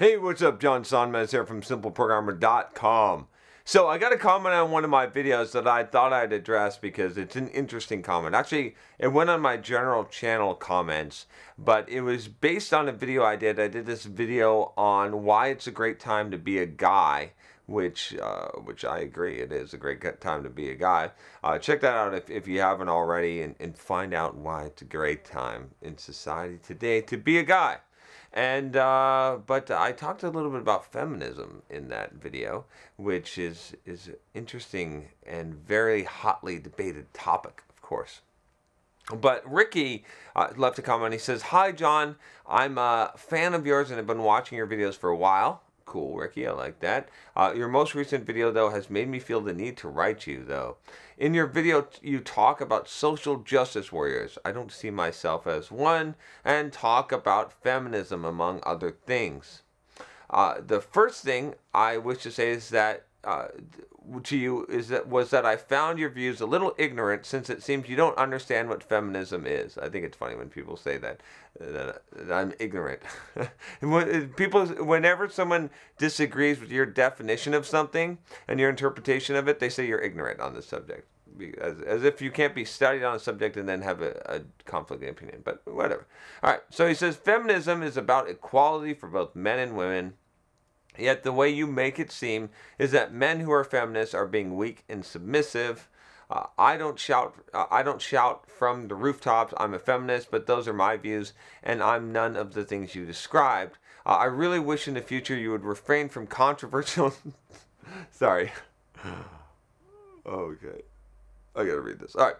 Hey, what's up? John Sonmez here from SimpleProgrammer.com. So I got a comment on one of my videos that I thought I'd address because it's an interesting comment. Actually, it went on my general channel comments, but it was based on a video I did. I did this video on why it's a great time to be a guy, which I agree, it is a great time to be a guy. Check that out if you haven't already, and find out why it's a great time in society today to be a guy. And but I talked a little bit about feminism in that video, which is an interesting and very hotly debated topic, of course. But Ricky left a comment. He says, "Hi, John. I'm a fan of yours and have been watching your videos for a while." Cool, Ricky. I like that. Your most recent video, though, has made me feel the need to write you, though. In your video, you talk about social justice warriors. I don't see myself as one, and talk about feminism, among other things. The first thing I wish to say is that to you was that I found your views a little ignorant, since it seems you don't understand what feminism is. I think it's funny when people say that I'm ignorant. Whenever someone disagrees with your definition of something and your interpretation of it, they say you're ignorant on the subject, as if you can't be studied on a subject and then have a conflicting opinion. But whatever. All right. So he says feminism is about equality for both men and women. Yet the way you make it seem is that men who are feminists are being weak and submissive. I don't shout from the rooftops, I'm a feminist, but those are my views, and I'm none of the things you described. I really wish in the future you would refrain from controversial... Sorry. Okay. I gotta read this. All right.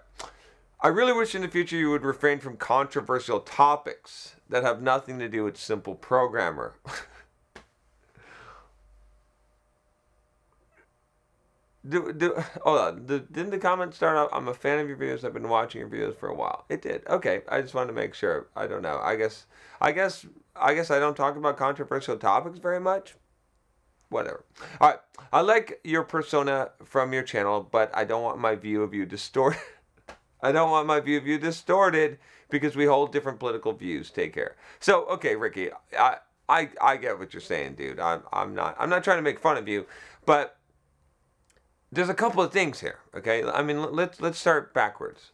I really wish in the future you would refrain from controversial topics that have nothing to do with Simple Programmer. Hold on. Didn't the comment start out, "I'm a fan of your videos, I've been watching your videos for a while"? It did. Okay, I just wanted to make sure. I don't know. I guess I don't talk about controversial topics very much. Whatever. All right. I like your persona from your channel, but I don't want my view of you distorted. I don't want my view of you distorted because we hold different political views. Take care. So, okay, Ricky, I get what you're saying, dude. I'm not trying to make fun of you, but there's a couple of things here, okay? I mean, let's start backwards.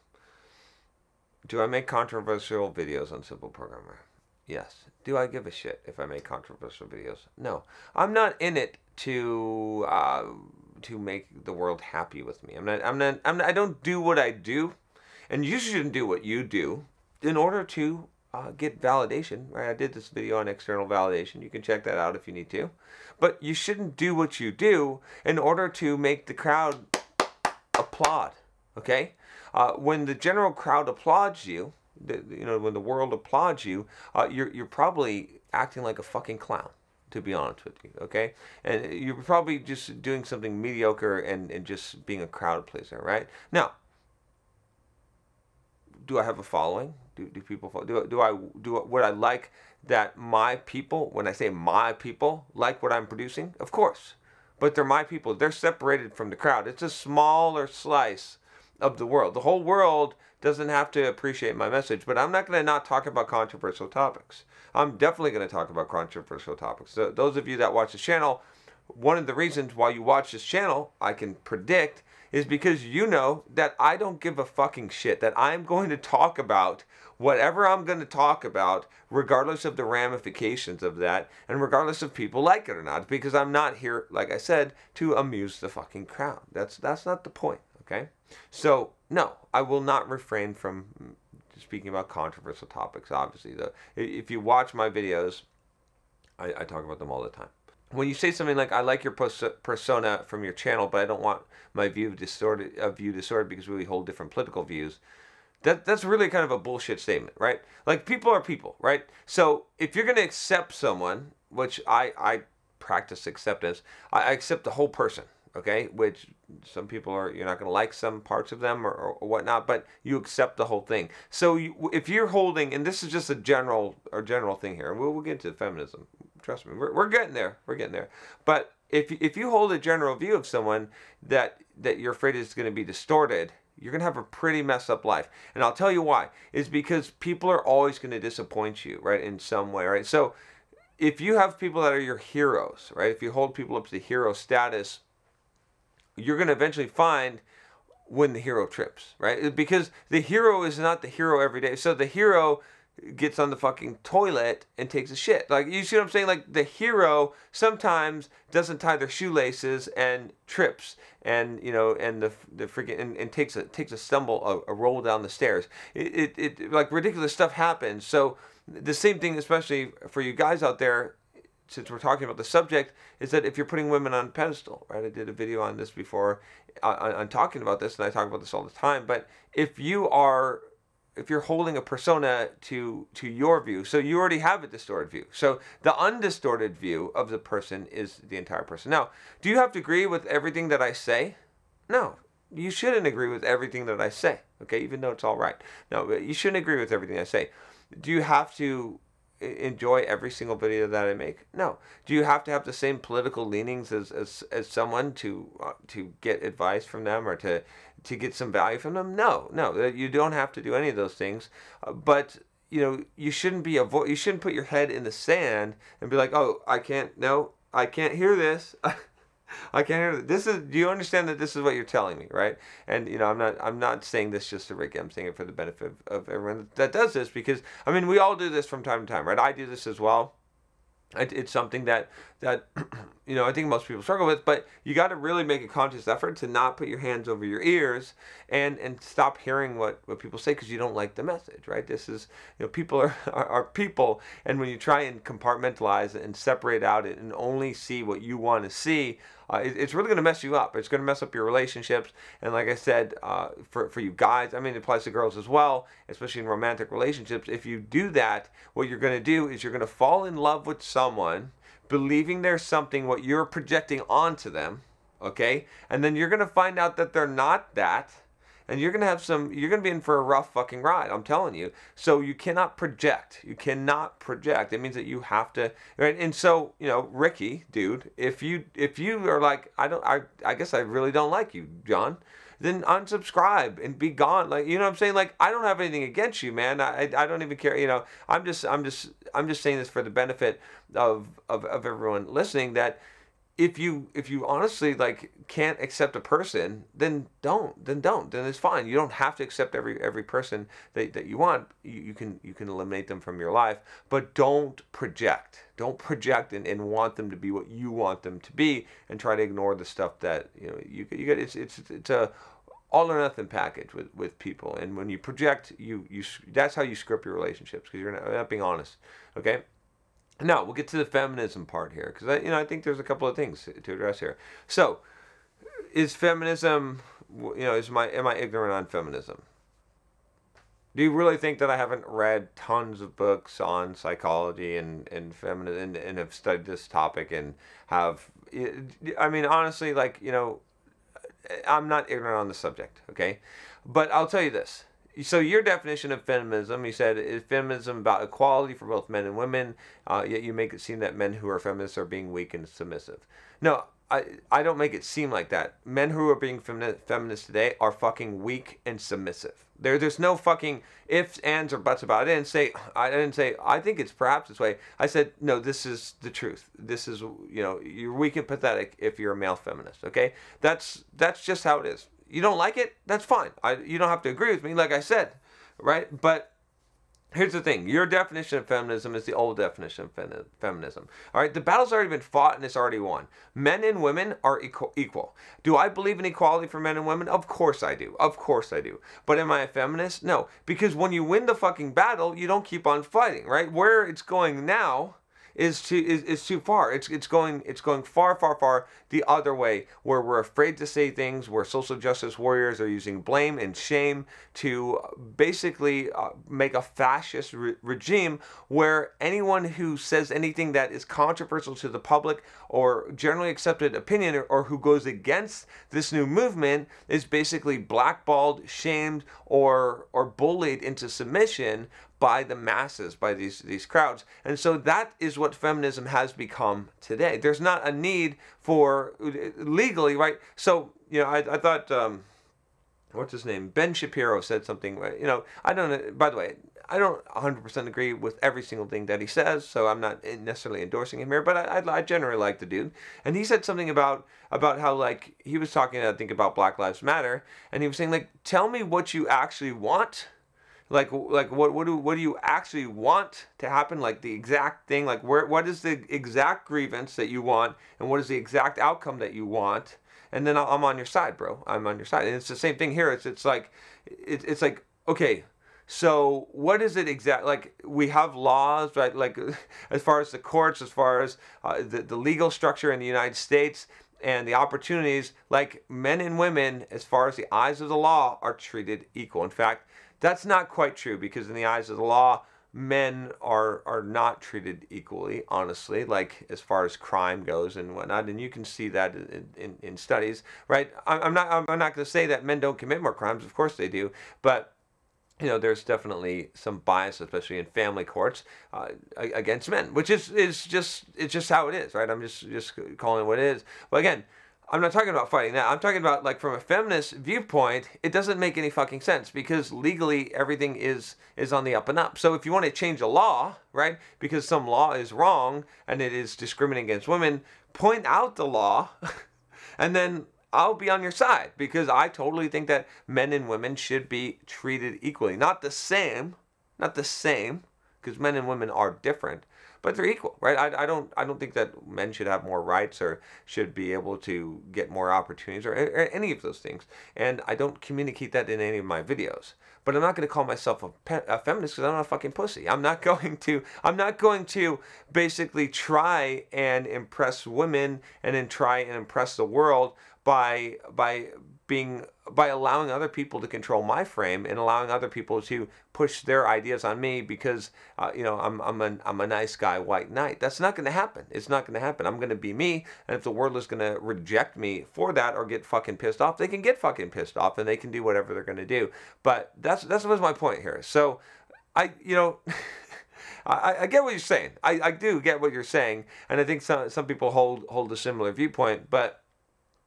Do I make controversial videos on Simple Programmer? Yes. Do I give a shit if I make controversial videos? No. I'm not in it to make the world happy with me. I don't do what I do, and you shouldn't do what you do in order to get validation, right? I did this video on external validation. You can check that out if you need to. But you shouldn't do what you do in order to make the crowd applaud, okay? When the general crowd applauds you, when the world applauds you, you're probably acting like a fucking clown, to be honest with you, okay? And you're probably just doing something mediocre and just being a crowd pleaser, right? Now, do I have a following? Do people follow? Would I like that my people, when I say my people, like what I'm producing? Of course. But they're my people. They're separated from the crowd. It's a smaller slice of the world. The whole world doesn't have to appreciate my message, but I'm not going to not talk about controversial topics. I'm definitely going to talk about controversial topics. So those of you that watch this channel, one of the reasons why you watch this channel, I can predict, is because you know that I don't give a fucking shit, that I'm going to talk about whatever I'm going to talk about, regardless of the ramifications of that, and regardless if people like it or not, because I'm not here, like I said, to amuse the fucking crowd. That's not the point, okay? So, no, I will not refrain from speaking about controversial topics, obviously. If you watch my videos, I talk about them all the time. When you say something like, "I like your persona from your channel, but I don't want my view distorted because we hold different political views," that's really kind of a bullshit statement, right? Like, people are people, right? So if you're going to accept someone, which I practice acceptance, I accept the whole person, okay? Which some people you're not going to like some parts of them or whatnot, but you accept the whole thing. So if you're holding, and this is just a general thing here, we'll get into feminism. Trust me, we're getting there. We're getting there. But if you hold a general view of someone that you're afraid is going to be distorted, you're going to have a pretty messed up life. And I'll tell you why. It's because people are always going to disappoint you, right, in some way, right? So if you have people that are your heroes, right? If you hold people up to hero status, you're going to eventually find when the hero trips, right? Because the hero is not the hero every day. So the hero gets on the fucking toilet and takes a shit. Like, you see what I'm saying? Like, the hero sometimes doesn't tie their shoelaces and trips, and you know, and the freaking and takes a stumble, a roll down the stairs. It like ridiculous stuff happens. So the same thing, especially for you guys out there, since we're talking about the subject, is that if you're putting women on a pedestal, right? I did a video on this before, on talking about this, and I talk about this all the time. But if you're holding a persona to your view, so you already have a distorted view. So the undistorted view of the person is the entire person. Now, do you have to agree with everything that I say? No, you shouldn't agree with everything that I say. Okay, even though it's all right. No, but you shouldn't agree with everything I say. Do you have to enjoy every single video that I make? No. Do you have to have the same political leanings as someone to get advice from them, or to get some value from them? No, you don't have to do any of those things. But you know, you shouldn't you shouldn't put your head in the sand and be like, oh, I can't hear this. I can't hear this. Do you understand that this is what you're telling me, right? And you know, I'm not saying this just to Ricky. I'm saying it for the benefit of everyone that does this, because I mean, we all do this from time to time, right? I do this as well. It's something that you know, I think most people struggle with, but you got to really make a conscious effort to not put your hands over your ears and stop hearing what people say because you don't like the message, right? This is, you know, people are people, and when you try and compartmentalize and separate out it and only see what you want to see, it's really going to mess you up. It's going to mess up your relationships. And like I said, for you guys, I mean, it applies to girls as well, especially in romantic relationships. If you do that, what you're going to do is you're going to fall in love with someone, believing there's something what you're projecting onto them, okay? And then you're going to find out that they're not that, and you're going to be in for a rough fucking ride, I'm telling you. So you cannot project. You cannot project. It means that you have to, right? And so, you know, Ricky, dude, if you are like, I guess I really don't like you, John, then unsubscribe and be gone. Like, you know what I'm saying? Like, I don't have anything against you, man. I don't even care. You know, I'm just saying this for the benefit of everyone listening, that if you honestly like can't accept a person, then don't. Then it's fine. You don't have to accept every person that you want. You can eliminate them from your life, but don't project. Don't project and want them to be what you want them to be, and try to ignore the stuff that you get. It's a all or nothing package with people, and when you project, you that's how you script your relationships, because you're not being honest. Okay. Now we'll get to the feminism part here, because I think there's a couple of things to address here. So, is feminism, am I ignorant on feminism? Do you really think that I haven't read tons of books on psychology and feminism and have studied this topic and have? I mean, honestly, like, I'm not ignorant on the subject, okay? But I'll tell you this. So your definition of feminism, you said, is feminism about equality for both men and women, yet you make it seem that men who are feminists are being weak and submissive. No, I don't make it seem like that. Men who are being feminists today are fucking weak and submissive. There's no fucking ifs, ands, or buts about it. I didn't say, I think it's perhaps this way. I said, no, this is the truth. This is, you're weak and pathetic if you're a male feminist, okay? That's just how it is. You don't like it? That's fine. You don't have to agree with me, like I said, right? But here's the thing. Your definition of feminism is the old definition of feminism. All right? The battle's already been fought and it's already won. Men and women are equal. Do I believe in equality for men and women? Of course I do. Of course I do. But am I a feminist? No. Because when you win the fucking battle, you don't keep on fighting, right? Where it's going now is too far. It's going far the other way, where we're afraid to say things, where social justice warriors are using blame and shame to basically make a fascist regime, where anyone who says anything that is controversial to the public or generally accepted opinion, or who goes against this new movement, is basically blackballed, shamed, or bullied into submission by the masses, by these crowds. And so that is what feminism has become today. There's not a need for, legally, right? So, I thought, what's his name? Ben Shapiro said something, I don't know, by the way, I don't 100% agree with every single thing that he says, so I'm not necessarily endorsing him here, but I generally like the dude. And he said something about how, like, he was talking, I think, about Black Lives Matter, and he was saying, like, tell me what you actually want. Like what do you actually want to happen? Like the exact thing, like what is the exact grievance that you want, and what is the exact outcome that you want? And then I'm on your side, bro. I'm on your side. And it's the same thing here. It's like, okay, so what is it exact? Like, we have laws, right? Like, as far as the courts, as far as the legal structure in the United States and the opportunities, like, men and women, as far as the eyes of the law, are treated equal. In fact, that's not quite true, because in the eyes of the law, men are not treated equally, honestly, like, as far as crime goes and whatnot. And you can see that in studies, right? I'm not going to say that men don't commit more crimes. Of course they do, but you know, there's definitely some bias, especially in family courts, against men, which is just how it is, right? I'm just calling it what it is. But again, I'm not talking about fighting that. I'm talking about, like, from a feminist viewpoint, it doesn't make any fucking sense, because legally everything is on the up and up. So if you want to change a law, right, because some law is wrong and it is discriminating against women, point out the law and then I'll be on your side, because I totally think that men and women should be treated equally. Not the same, because men and women are different, but they're equal, right? I don't think that men should have more rights or should be able to get more opportunities or any of those things. And I don't communicate that in any of my videos. But I'm not going to call myself a feminist, because I'm not a fucking pussy. I'm not going to basically try and impress women and then try and impress the world by allowing other people to control my frame and allowing other people to push their ideas on me, because you know, I'm a nice guy, white knight. That's not going to happen. It's not going to happen. I'm going to be me, and if the world is going to reject me for that or get fucking pissed off, they can get fucking pissed off and they can do whatever they're going to do. But that's what's my point here. So you know. I get what you're saying. I do get what you're saying, and I think some people hold a similar viewpoint, but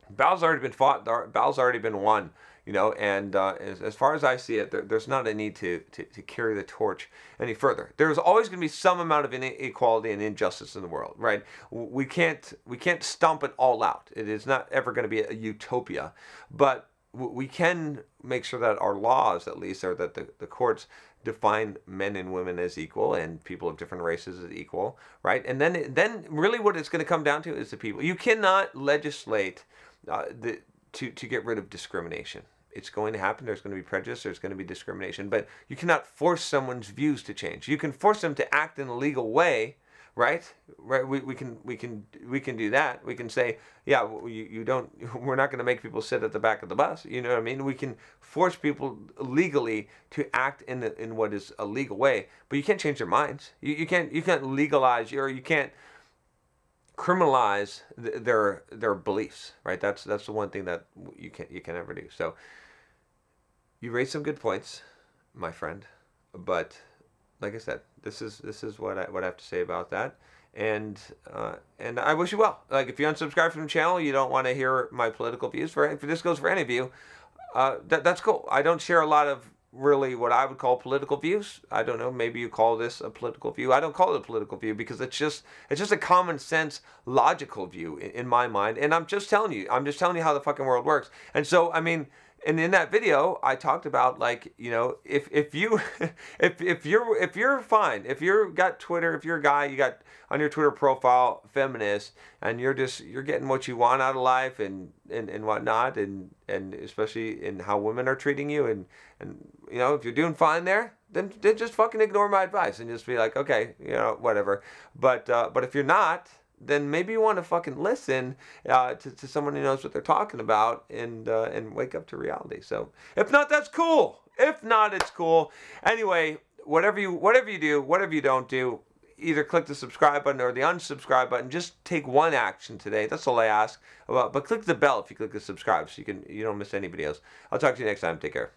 battle's already been fought. Battle's already been won, you know. And as far as I see it, there's not a need to carry the torch any further. There's always going to be some amount of inequality and injustice in the world, right? We can't stomp it all out. It is not ever going to be a utopia, but we can make sure that our laws, at least, or that the courts define men and women as equal and people of different races as equal, right? And then really what it's going to come down to is the people. You cannot legislate to get rid of discrimination. It's going to happen. There's going to be prejudice. There's going to be discrimination. But you cannot force someone's views to change. You can force them to act in a legal way, right? Right. We can do that. We can say, yeah, you don't. We're not going to make people sit at the back of the bus. You know what I mean? We can force people legally to act in what is a legal way, but you can't change their minds. You can't legalize, or you can't criminalize their beliefs, right? That's the one thing that you can never do. So you raised some good points, my friend, but like I said, this is what I have to say about that. And I wish you well. Like, if you unsubscribe from the channel, you don't want to hear my political views. If this goes for any of you, that's cool. I don't share a lot of really what I would call political views. I don't know, maybe you call this a political view. I don't call it a political view, because it's just a common sense, logical view in my mind. And I'm just telling you how the fucking world works. And so, I mean, and in that video, I talked about, like, you know, if you're fine, if you're got Twitter, if you're a guy, you got on your Twitter profile feminist, and you're getting what you want out of life and whatnot, and especially in how women are treating you, and you know, if you're doing fine there, then just fucking ignore my advice and just be like, okay, you know, whatever. But if you're not, then maybe you want to fucking listen to someone who knows what they're talking about, and wake up to reality. So if not, that's cool. If not, it's cool. Anyway, whatever you do, whatever you don't do, either click the subscribe button or the unsubscribe button. Just take one action today. That's all I ask. But click the bell if you click the subscribe, so you don't miss any videos. I'll talk to you next time. Take care.